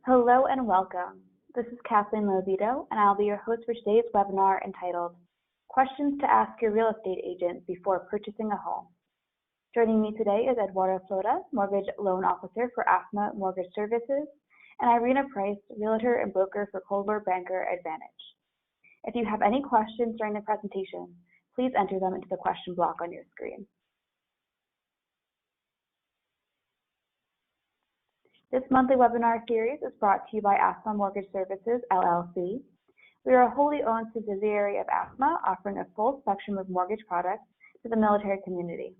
Hello and welcome. This is Kathleen Lozito, and I'll be your host for today's webinar entitled Questions to Ask Your Real Estate Agent Before Purchasing a Home. Joining me today is Eduardo Flota, Mortgage Loan Officer for AAFMAA Mortgage Services, and Irena Price, Realtor and Broker for Coldwell Banker Advantage. If you have any questions during the presentation, please enter them into the question block on your screen. This monthly webinar series is brought to you by AAFMAA Mortgage Services, LLC. We are a wholly owned subsidiary of AAFMAA, offering a full spectrum of mortgage products to the military community.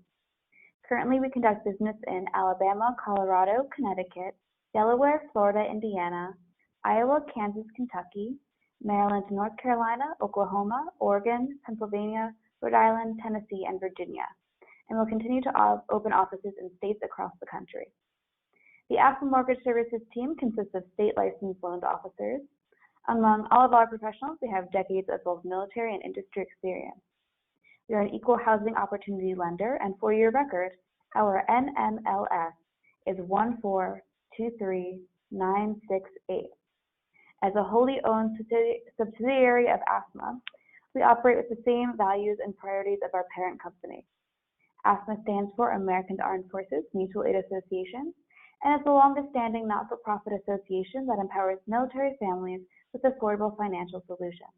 Currently, we conduct business in Alabama, Colorado, Connecticut, Delaware, Florida, Indiana, Iowa, Kansas, Kentucky, Maryland, North Carolina, Oklahoma, Oregon, Pennsylvania, Rhode Island, Tennessee, and Virginia, and will continue to open offices in states across the country. The AAFMAA Mortgage Services team consists of state licensed loan officers. Among all of our professionals, we have decades of both military and industry experience. We are an equal housing opportunity lender, and for your record, our NMLS is 1423968. As a wholly owned subsidiary of AAFMAA, we operate with the same values and priorities of our parent company. AAFMAA stands for American Armed Forces Mutual Aid Association, and is the longest-standing not-for-profit association that empowers military families with affordable financial solutions.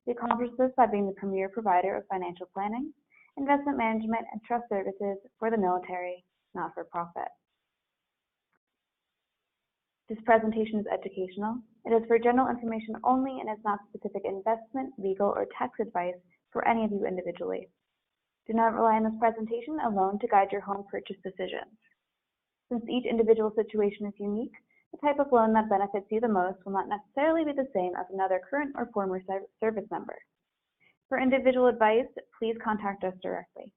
We accomplish this by being the premier provider of financial planning, investment management, and trust services for the military, not-for-profit. This presentation is educational. It is for general information only and is not specific investment, legal, or tax advice for any of you individually. Do not rely on this presentation alone to guide your home purchase decisions. Since each individual situation is unique, the type of loan that benefits you the most will not necessarily be the same as another current or former service member. For individual advice, please contact us directly.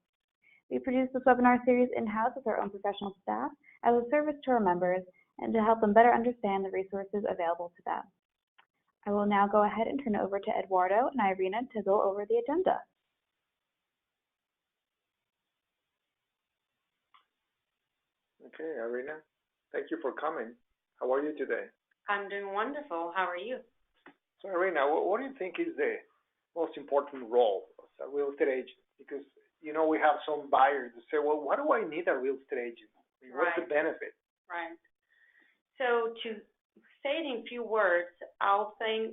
We produce this webinar series in-house with our own professional staff as a service to our members and to help them better understand the resources available to them. I will now go ahead and turn it over to Eduardo and Irena to go over the agenda. Okay, Irena, thank you for coming. How are you today? I'm doing wonderful. How are you? So, Irena, what do you think is the most important role as a real estate agent? Because, we have some buyers who say, well, why do I need a real estate agent? I mean, what's the benefit? Right. So to say it in few words, I'll say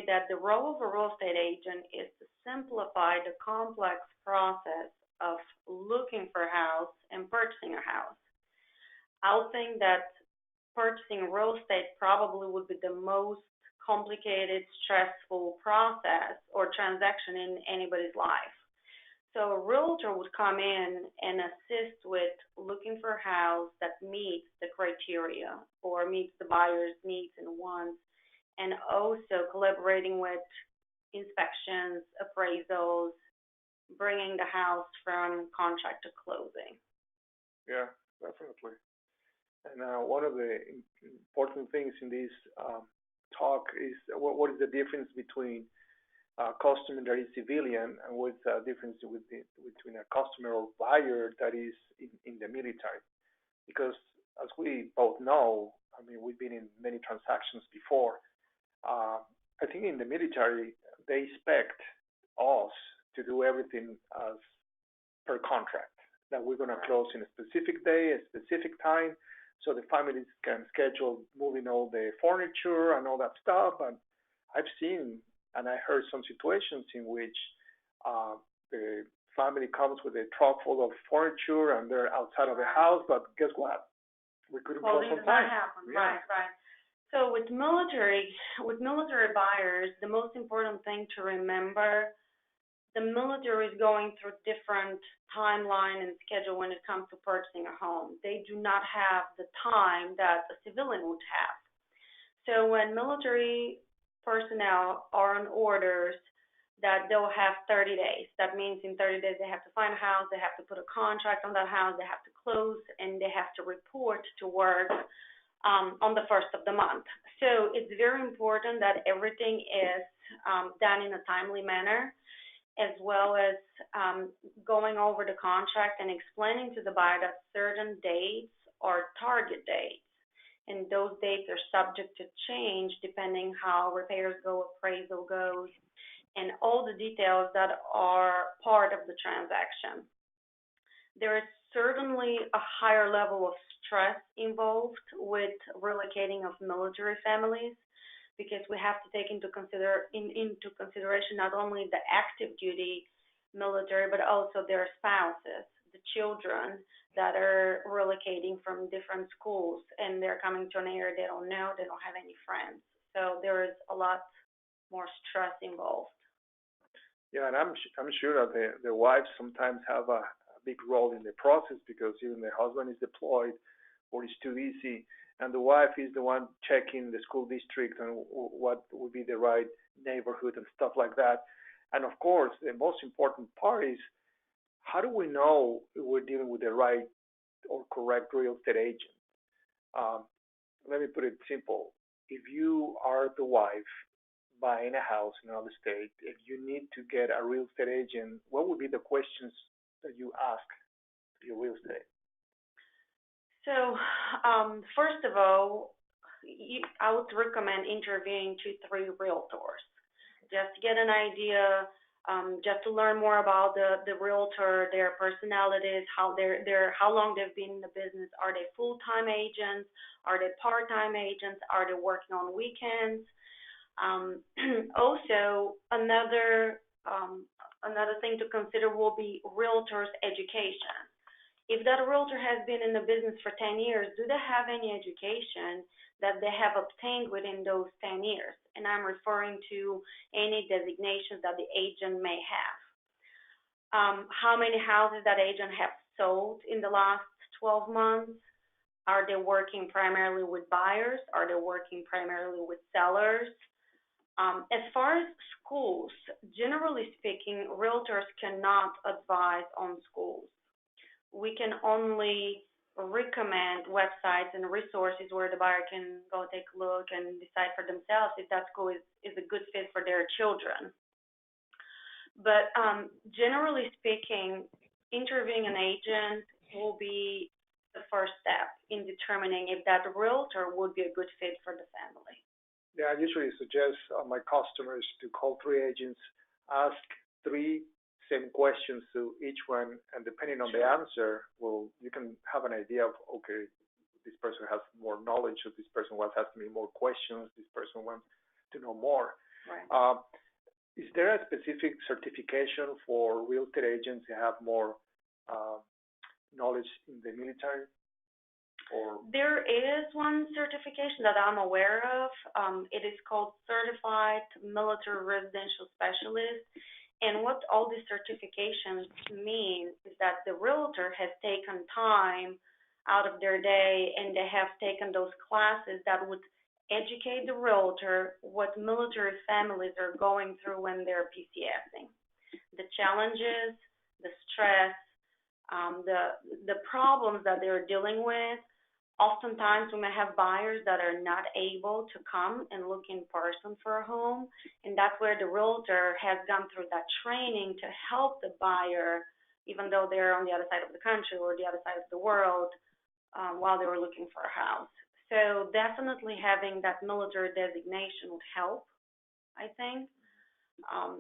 that the role of a real estate agent is to simplify the complex process of looking for a house and purchasing a house. I'll think that purchasing real estate probably would be the most complicated, stressful process or transaction in anybody's life. So a realtor would come in and assist with looking for a house that meets the criteria or meets the buyer's needs and wants, and also collaborating with inspections, appraisals, bringing the house from contract to closing. Yeah, definitely. And one of the important things in this talk is what is the difference between a customer that is civilian and what's the difference between a customer or buyer that is in the military. Because as we both know, I mean, we've been in many transactions before. I think in the military, they expect us to do everything as per contract, that we're going to close in a specific day, a specific time, so the families can schedule moving all the furniture and all that stuff. And I've seen and I heard some situations in which the family comes with a truck full of furniture and they're outside of the house, but guess what? We couldn't close on time. Yeah. Right. So with military buyers, the most important thing to remember, the military is going through different timeline and schedule when it comes to purchasing a home. They do not have the time that a civilian would have. So when military personnel are on orders that they'll have 30 days, that means in 30 days they have to find a house, they have to put a contract on that house, they have to close, and they have to report to work on the first of the month. So it's very important that everything is done in a timely manner, as well as going over the contract and explaining to the buyer that certain dates are target dates. and those dates are subject to change depending how repairs go, appraisal goes, and all the details that are part of the transaction. There is certainly a higher level of stress involved with relocating of military families because we have to take into consideration not only the active duty military but also their spouses, the children that are relocating from different schools and they're coming to an area they don't know, they don't have any friends. So there is a lot more stress involved. Yeah, and I'm sure that the wives sometimes have a big role in the process because even the husband is deployed or is too busy, and the wife is the one checking the school district and what would be the right neighborhood and stuff like that. And of course, the most important part is how do we know we're dealing with the right or correct real estate agent? Um, Let me put it simple. If you are the wife buying a house in another state, if you need to get a real estate agent, what would be the questions that you ask your real estate? So, first of all, I would recommend interviewing 2, 3 realtors just to get an idea, just to learn more about the realtor, their personalities, how long they've been in the business. Are they full-time agents? Are they part-time agents? Are they working on weekends? Also, another thing to consider will be realtor's education. If that realtor has been in the business for 10 years, do they have any education that they have obtained within those 10 years? And I'm referring to any designations that the agent may have. How many houses that agent have sold in the last 12 months? Are they working primarily with buyers? Are they working primarily with sellers? As far as schools, generally speaking, realtors cannot advise on schools. We can only recommend websites and resources where the buyer can go take a look and decide for themselves if that school is a good fit for their children. But generally speaking, interviewing an agent will be the first step in determining if that realtor would be a good fit for the family. Yeah, I usually suggest my customers to call 3 agents, ask 3 same questions to each one, and depending on the answer, well, you can have an idea of, okay, this person has more knowledge, or this person wants to ask me more questions, this person wants to know more. Right. Is there a specific certification for real estate agents to have more knowledge in the military? Or there is one certification that I'm aware of. It is called Certified Military Residential Specialist. And what all these certifications mean is that the realtor has taken time out of their day and they have taken those classes that would educate the realtor what military families are going through when they're PCSing. The challenges, the stress, the problems that they're dealing with. Oftentimes, we may have buyers that are not able to come and look in person for a home, and that's where the realtor has gone through that training to help the buyer, even though they're on the other side of the country or the other side of the world, while they were looking for a house. So definitely having that military designation would help, I think.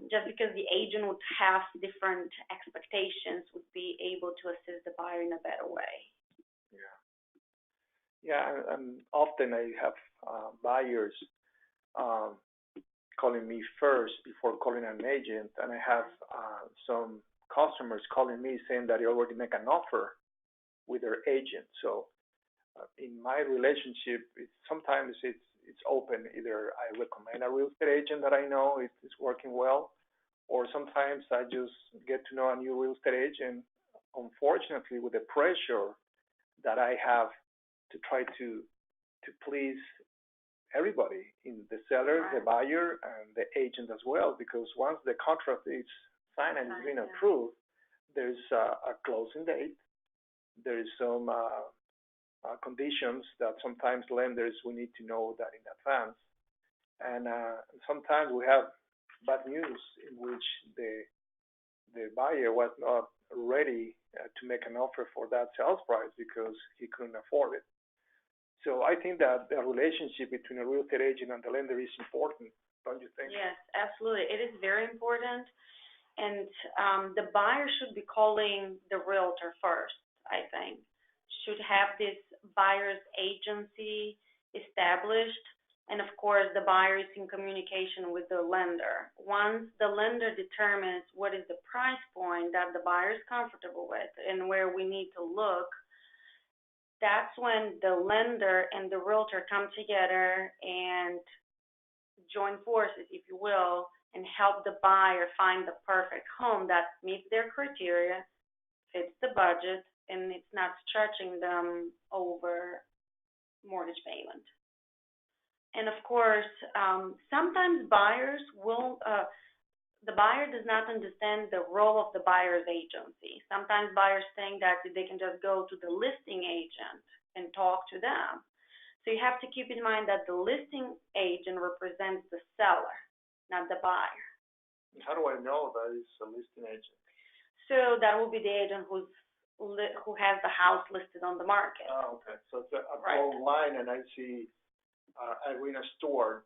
Just because the agent would have different expectations, would be able to assist the buyer in a better way. yeah, yeah, and often I have buyers um, calling me first before calling an agent, and I have some customers calling me saying that they already make an offer with their agent. So in my relationship, sometimes it's open. Either I recommend a real estate agent that I know is working well, or sometimes I just get to know a new real estate agent. Unfortunately, with the pressure that I have to try to please everybody, in the seller, the buyer, and the agent as well, because once the contract is signed and it's been approved, there's a closing date. There is some conditions that sometimes lenders we need to know that in advance, and sometimes we have bad news in which the buyer was not ready to make an offer for that sales price because he couldn't afford it. So I think that the relationship between a real estate agent and the lender is important, don't you think? Yes, absolutely. It is very important. And the buyer should be calling the realtor first, I think. Should have this buyer's agency established. And of course, the buyer is in communication with the lender. Once the lender determines what is the price point that the buyer is comfortable with and where we need to look, that's when the lender and the realtor come together and join forces, if you will, and help the buyer find the perfect home that meets their criteria, fits the budget, and it's not stretching them over mortgage payment. And of course, sometimes buyers will, the buyer does not understand the role of the buyer's agency. Sometimes buyers think that they can just go to the listing agent and talk to them. So you have to keep in mind that the listing agent represents the seller, not the buyer. How do I know that it's a listing agent? So that will be the agent who has the house listed on the market. Oh, okay. So it's I Right. go online and I see Irena store.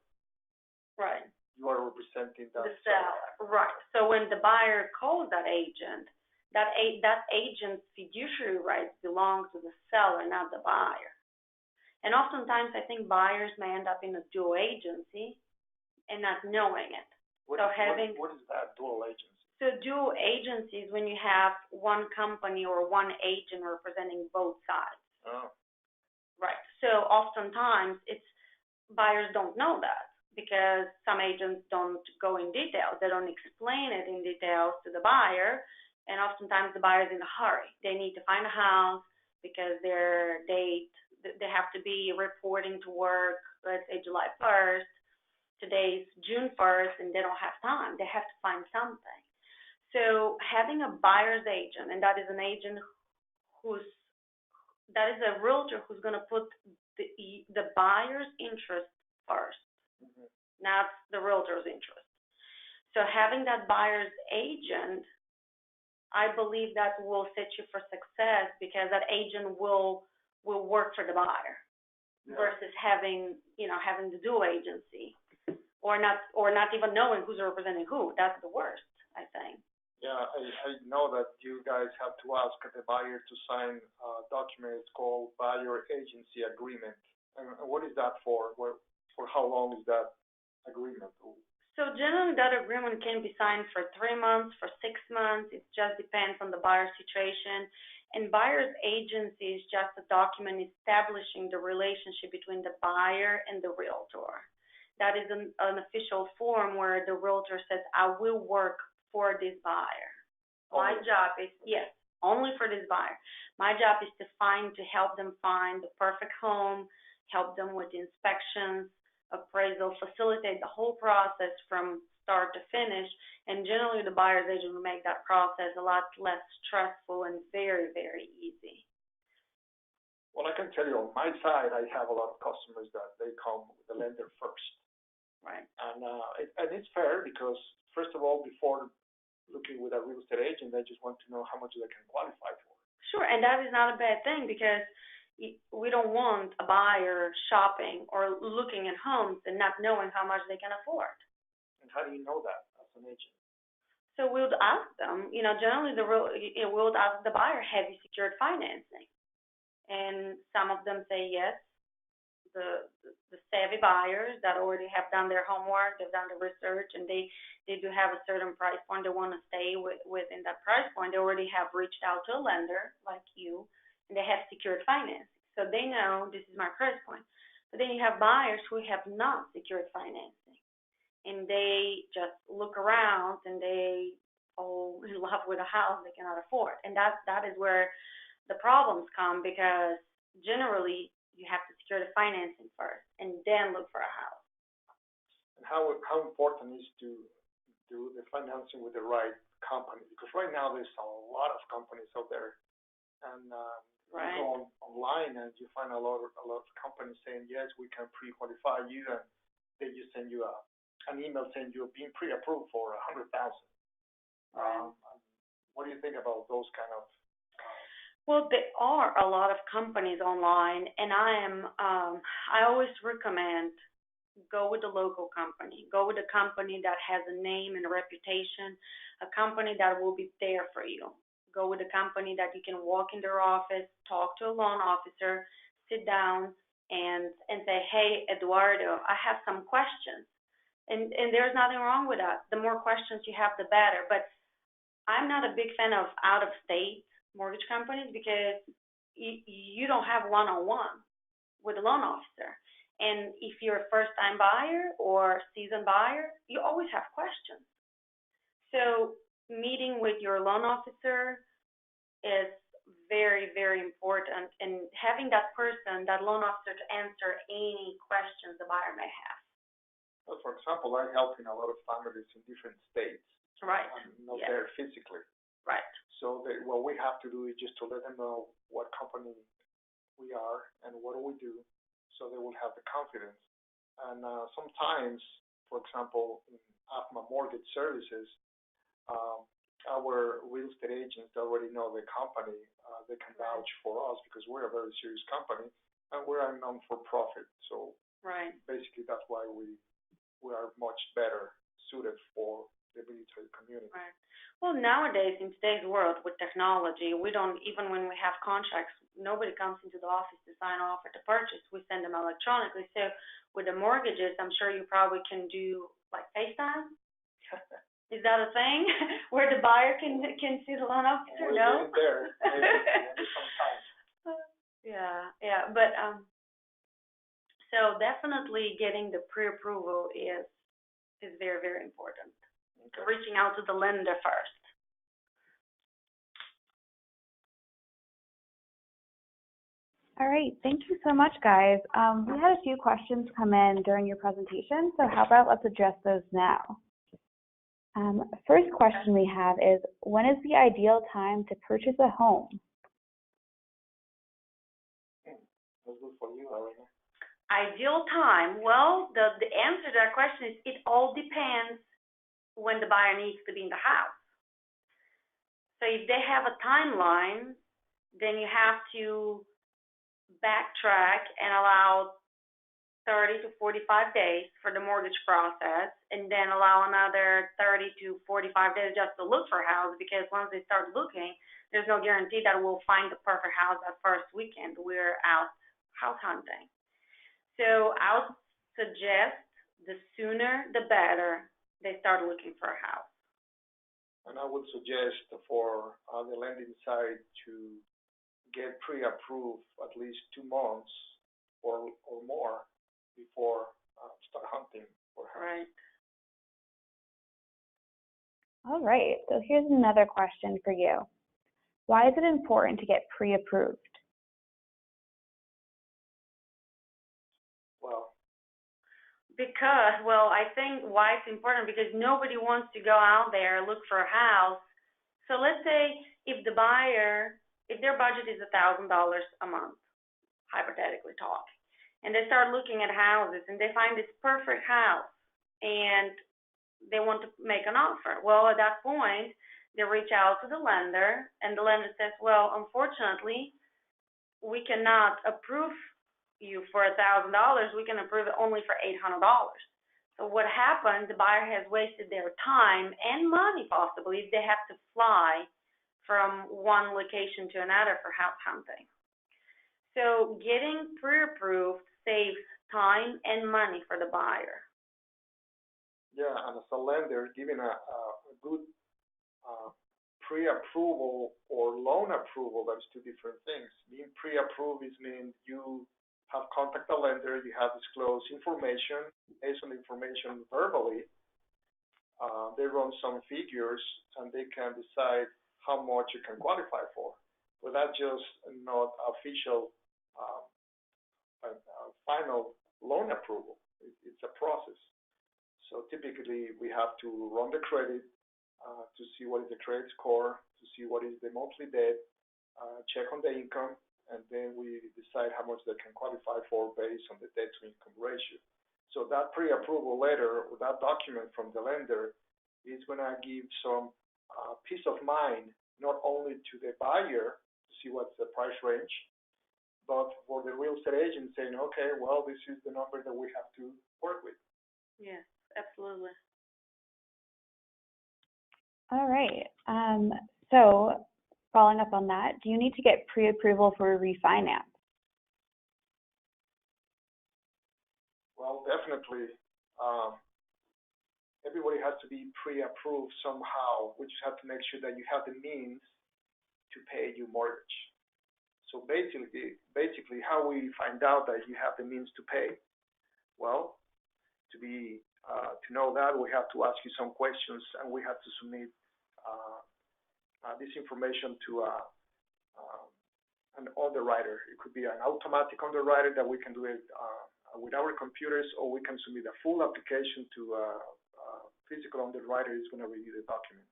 Right. You are representing that The seller. Right. So when the buyer calls that agent, that agent's fiduciary rights belong to the seller, not the buyer. And oftentimes, I think buyers may end up in a dual agency and not knowing it. What is that dual agency? So dual agency is when you have one company or one agent representing both sides. Oh. Right. So oftentimes, buyers don't know that because some agents don't go in detail. They don't explain it in details to the buyer, and oftentimes the buyer's in a hurry. They need to find a house because they have to be reporting to work, let's say July 1st. Today's June 1st, and they don't have time. They have to find something. So having a buyer's agent, and that is an agent that is a realtor who's going to put the buyer's interest first, not the realtor's interest. So having that buyer's agent, I believe that will set you for success because that agent will work for the buyer versus having the dual agency or not even knowing who's representing who. That's the worst, I think. Yeah, I know that you guys have to ask the buyer to sign a document. It's called buyer agency agreement. And what is that for? For how long is that agreement? So generally that agreement can be signed for 3 months, for 6 months. It just depends on the buyer's situation. And buyer's agency is just a document establishing the relationship between the buyer and the realtor. That is an official form where the realtor says, I will work for this buyer. My job is, yes, only for this buyer. My job is to help them find the perfect home, help them with inspections, appraisal, facilitate the whole process from start to finish. And generally the buyer's agent will make that process a lot less stressful and very, very easy. Well, I can tell you on my side, I have a lot of customers that they come with the lender first. Right. And it's fair because, first of all, before looking with a real estate agent, they just want to know how much they can qualify for. Sure, and that is not a bad thing because we don't want a buyer shopping or looking at homes and not knowing how much they can afford. And how do you know that as an agent? So we'll ask them, generally we'll ask the buyer, have you secured financing? And some of them say yes. The savvy buyers that already have done their homework, they've done the research, and they do have a certain price point they want to stay within that price point. They already have reached out to a lender like you, and they have secured financing. So they know this is my price point. But then you have buyers who have not secured financing, and they just look around and they fall in love with a house they cannot afford. And that is where the problems come because generally you have to secure the financing first and then look for a house. And how important is to do the financing with the right company? Because right now there's a lot of companies out there, and right. You go online and you find a lot of companies saying yes, we can pre-qualify you, and they just send you an email saying you're being pre-approved for $100,000. Right. What do you think about those kind of? Well, there are a lot of companies online, and I always recommend go with a local company. Go with a company that has a name and a reputation, a company that will be there for you. Go with a company that you can walk in their office, talk to a loan officer, sit down and say, "Hey, Eduardo, I have some questions." And there's nothing wrong with that. The more questions you have, the better. But I'm not a big fan of out of state mortgage companies because you don't have one on one with a loan officer. And if you're a first time buyer or seasoned buyer, you always have questions. So meeting with your loan officer is very, very important, and having that person, that loan officer, to answer any questions the buyer may have. Well, for example, I'm helping a lot of families in different states. Right. I'm not Yeah. there physically. Right. So what we have to do is just to let them know what company we are and what do we do, so they will have the confidence. And sometimes, for example, in AAFMAA Mortgage Services, um, our real estate agents already know the company. They can vouch for us because we're a very serious company and we're a non-for-profit. So Right. basically, that's why we are much better suited for the military community. Right. Well, nowadays, in today's world with technology, we don't, even when we have contracts, nobody comes into the office to sign off or to purchase. We send them electronically. So with the mortgages, I'm sure you probably can do like FaceTime. Is that a thing where the buyer can see the loan officer? We're No. getting there. Maybe sometime. Yeah, but so definitely getting the pre-approval is very, very important. Okay. Reaching out to the lender first. All right, thank you so much, guys. We had a few questions come in during your presentation, so how about let's address those now. First question we have is, when is the ideal time to purchase a home? That's good for you, Irena. Ideal time. Well, the answer to that question is it all depends when the buyer needs to be in the house. So if they have a timeline, then you have to backtrack and allow 30 to 45 days for the mortgage process, and then allow another 30 to 45 days just to look for a house, because once they start looking, there's no guarantee that we'll find the perfect house that first weekend we're out house hunting. So I would suggest the sooner the better they start looking for a house. And I would suggest for the lending side to get pre-approved at least 2 months or more before start hunting for a house. Right. All right, so here's another question for you. Why is it important to get pre-approved? Well, I think why it's important, because nobody wants to go out there and look for a house. So let's say if the buyer, if their budget is $1,000 a month, hypothetically talking, and they start looking at houses and they find this perfect house and they want to make an offer. Well, at that point, they reach out to the lender, and the lender says, well, unfortunately, we cannot approve you for $1,000. We can approve it only for $800. So what happens, the buyer has wasted their time and money possibly if they have to fly from one location to another for house hunting. So getting pre-approved saves time and money for the buyer. Yeah, and as a lender, giving a good pre-approval or loan approval, that's two different things. Being pre-approved is mean you have contacted the lender, you have disclosed information, based on information verbally. They run some figures and they can decide how much you can qualify for. But that's just not official final loan approval. It's a process. So typically we have to run the credit to see what is the credit score, to see what is the monthly debt, check on the income, and then we decide how much they can qualify for based on the debt to income ratio. So that pre-approval letter or that document from the lender is going to give some peace of mind, not only to the buyer to see what's the price range. But for the real estate agent saying, okay, well, this is the number that we have to work with. Yes, absolutely. All right. So following up on that, do you need to get pre-approval for a refinance? Well, definitely. Everybody has to be pre-approved somehow. We just have to make sure that you have the means to pay your mortgage. So basically, how we find out that you have the means to pay? Well, to know that, we have to ask you some questions, and we have to submit this information to an underwriter. It could be an automatic underwriter that we can do it with our computers, or we can submit a full application to a physical underwriter who's going to review the documents.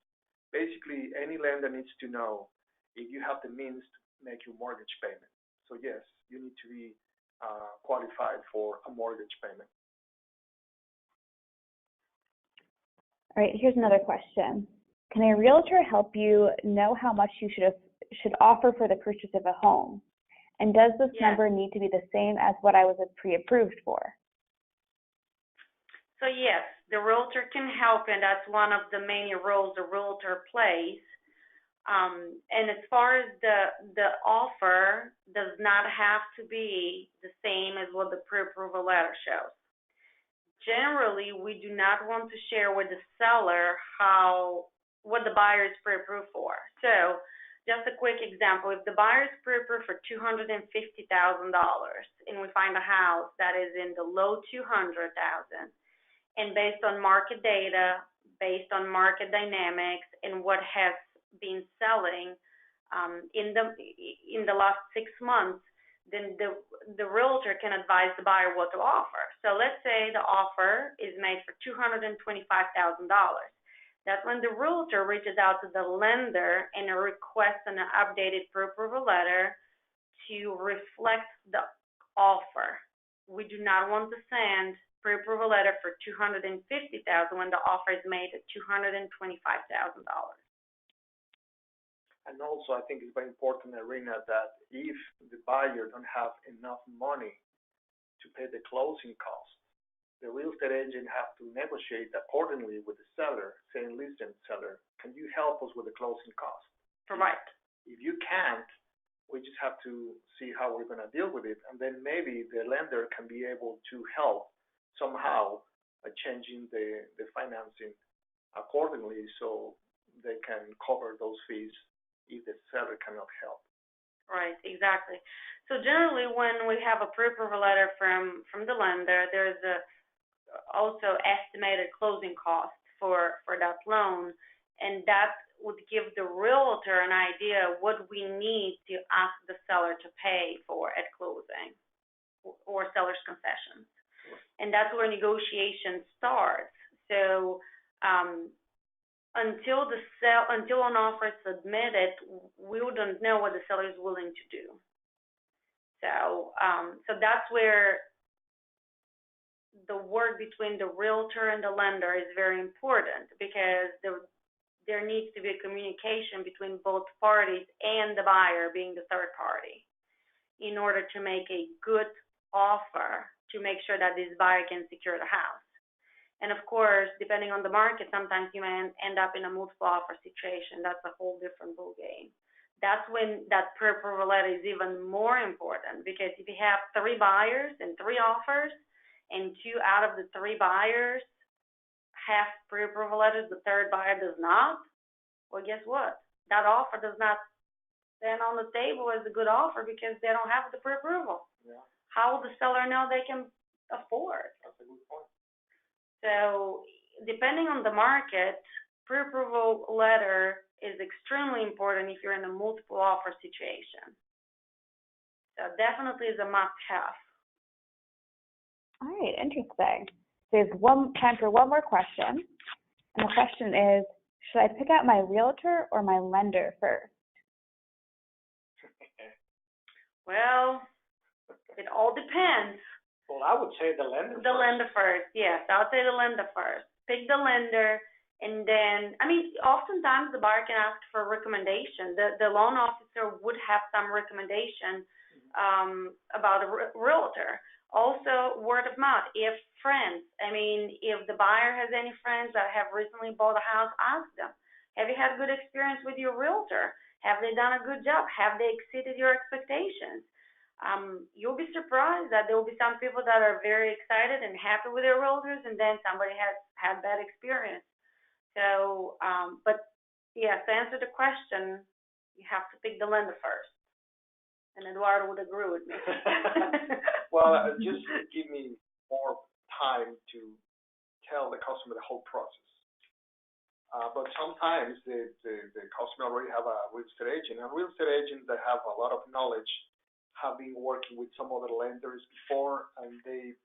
Basically, any lender needs to know if you have the means to make your mortgage payment. So yes, you need to be qualified for a mortgage payment. All right, here's another question. Can a realtor help you know how much you should offer for the purchase of a home? And does this number need to be the same as what I was pre-approved for? So yes, the realtor can help, and that's one of the main roles the realtor plays. And as far as the offer does not have to be the same as what the pre-approval letter shows. Generally, we do not want to share with the seller what the buyer is pre-approved for. So just a quick example, if the buyer is pre-approved for $250,000 and we find a house that is in the low 200,000, and based on market data, based on market dynamics, and what has been selling in the last 6 months, then the realtor can advise the buyer what to offer. So let's say the offer is made for $225,000. That's when the realtor reaches out to the lender and requests an updated pre-approval letter to reflect the offer. We do not want to send pre-approval letter for $250,000 when the offer is made at $225,000. And also, I think it's very important, Irena, that if the buyer don't have enough money to pay the closing costs, the real estate agent has to negotiate accordingly with the seller, saying, listen, seller, can you help us with the closing costs? Right. If you can't, we just have to see how we're going to deal with it. And then maybe the lender can be able to help somehow changing the financing accordingly so they can cover those fees if the seller cannot help. Right, exactly. So generally, when we have a pre-approval letter from the lender, there's also estimated closing costs for that loan, and that would give the realtor an idea what we need to ask the seller to pay for at closing, or seller's concessions. And that's where negotiation starts. So until an offer is submitted, we wouldn't know what the seller is willing to do. So that's where the work between the realtor and the lender is very important, because there needs to be a communication between both parties and the buyer being the third party in order to make a good offer to make sure that this buyer can secure the house. And of course, depending on the market, sometimes you may end up in a multiple offer situation. That's a whole different ballgame. That's when that pre-approval letter is even more important, because if you have 3 buyers and 3 offers, and 2 out of the 3 buyers have pre-approval letters, the third buyer does not, well, guess what? That offer does not stand on the table as a good offer because they don't have the pre-approval. Yeah. How will the seller know they can afford? That's a good point. So depending on the market, pre-approval letter is extremely important if you're in a multiple offer situation. So definitely is a must-have. All right, interesting. There's time for one more question. And the question is, should I pick out my realtor or my lender first? Well, it all depends. Well, I would say the lender first. The lender first, yes. I would say the lender first. Pick the lender And then, I mean, oftentimes the buyer can ask for a recommendation. The loan officer would have some recommendation about a realtor. Also, word of mouth. If friends, I mean, if the buyer has any friends that have recently bought a house, ask them, have you had a good experience with your realtor? Have they done a good job? Have they exceeded your expectations? You'll be surprised that there will be some people that are very excited and happy with their realtors, and then somebody has had bad experience. So, but yeah, to answer the question, you have to pick the lender first. And Eduardo would agree with me. Well, just give me more time to tell the customer the whole process. But sometimes the customer already have a real estate agent, and real estate agents that have a lot of knowledge have been working with some other lenders before, and they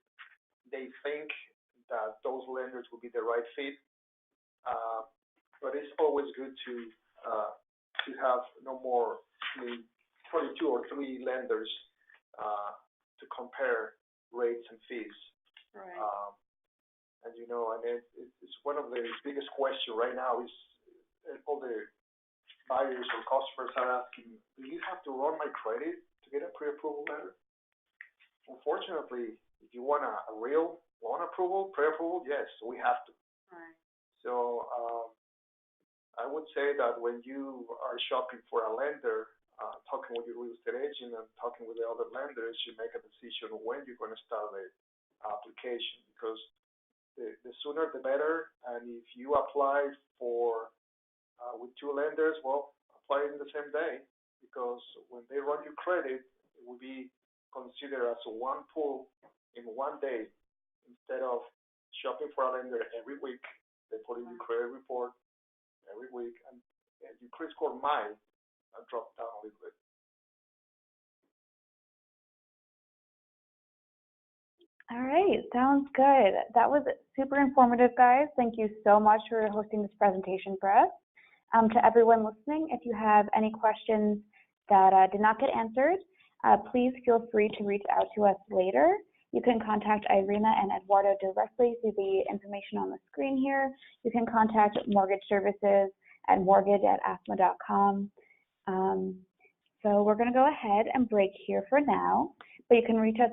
think that those lenders will be the right fit. But it's always good to have no more, 22 or 3 lenders to compare rates and fees. Right. And it's one of the biggest questions right now is all the buyers or customers are asking, do you have to run my credit to get a pre-approval letter? Unfortunately, if you want a real loan approval, pre-approval, yes, we have to. Right. So I would say that when you are shopping for a lender, talking with your real estate agent and talking with the other lenders, you make a decision when you're going to start the application, because the sooner the better. And if you apply for with 2 lenders, well, apply in the same day, because when they run your credit, it will be considered as one pull in one day instead of shopping for a lender every week. They put in your credit report every week, and your credit score might drop down a little bit. All right, sounds good. That was super informative, guys. Thank you so much for hosting this presentation for us. To everyone listening, if you have any questions that did not get answered, please feel free to reach out to us later. You can contact Irena and Eduardo directly through the information on the screen here. You can contact Mortgage Services at mortgage@afma.com. So we're going to go ahead and break here for now, but you can reach us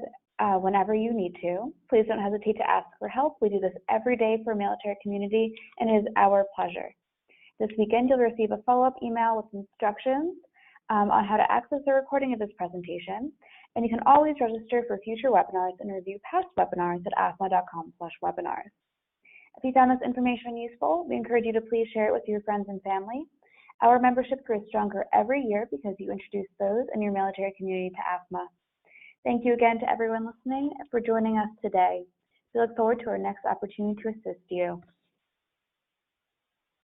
whenever you need to. Please don't hesitate to ask for help. We do this every day for a military community, and it is our pleasure. This weekend, you'll receive a follow-up email with instructions on how to access the recording of this presentation, and you can always register for future webinars and review past webinars at afma.com/webinars. If you found this information useful, we encourage you to please share it with your friends and family. Our membership grows stronger every year because you introduce those in your military community to AAFMAA. Thank you again to everyone listening for joining us today. We look forward to our next opportunity to assist you.